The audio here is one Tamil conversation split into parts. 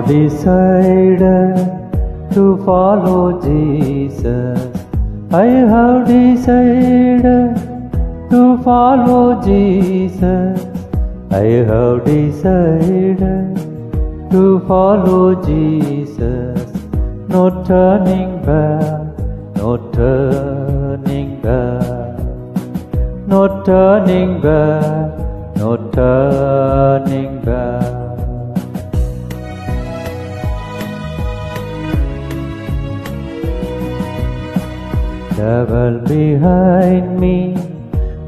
decided to follow Jesus. I have decided to follow Jesus. I have decided to follow Jesus. No turning back, no turning back, no turning back, no turning back. Devil behind me,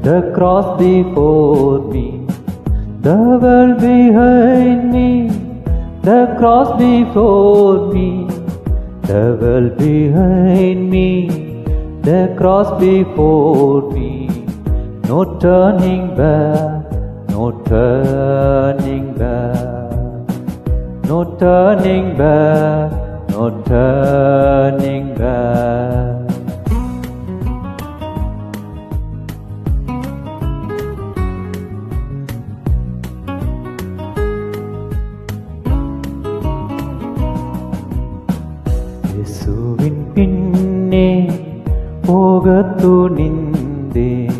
the cross before me. Devil behind me, the cross before me. Devil behind me, the cross before me. No turning back, no turning back, no turning back, no turning back. இயேசுவின் பின்னே போகத் துணிந்தேன்.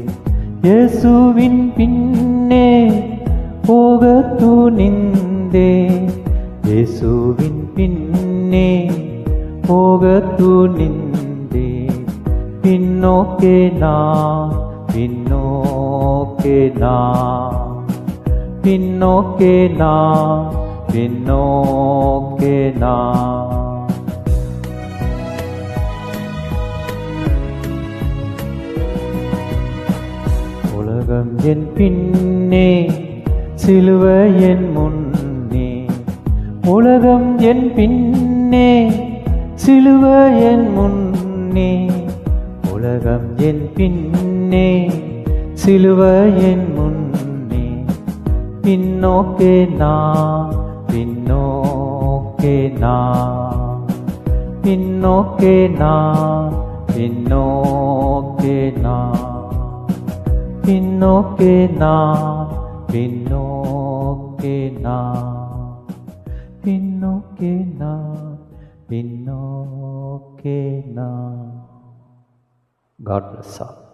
இயேசுவின் பின்னே போகத் துணிந்தேன். இயேசுவின் பின்னே போகத் துணிந்தேன். பின்னோக்கே நான், பின்னோக்கே நான், பின்னோக்கே நான், பின்னோக்கே நான். உலகம் என் பின்னே, சிலுவை என் முன்னே. உலகம் என் பின்னே, சிலுவை என் முன்னே. உலகம் என் பின்னே, சிலுவை என் முன்னே. பின்னோக்கே நான், பின்னோக்கே நான், பின்னோக்கே நான், பின்னோக்கே நான். பின்னோக்கே நான், பின்னோக்கே நான், பின்னோக்கே நான், பின்னோக்கே நான். God bless all.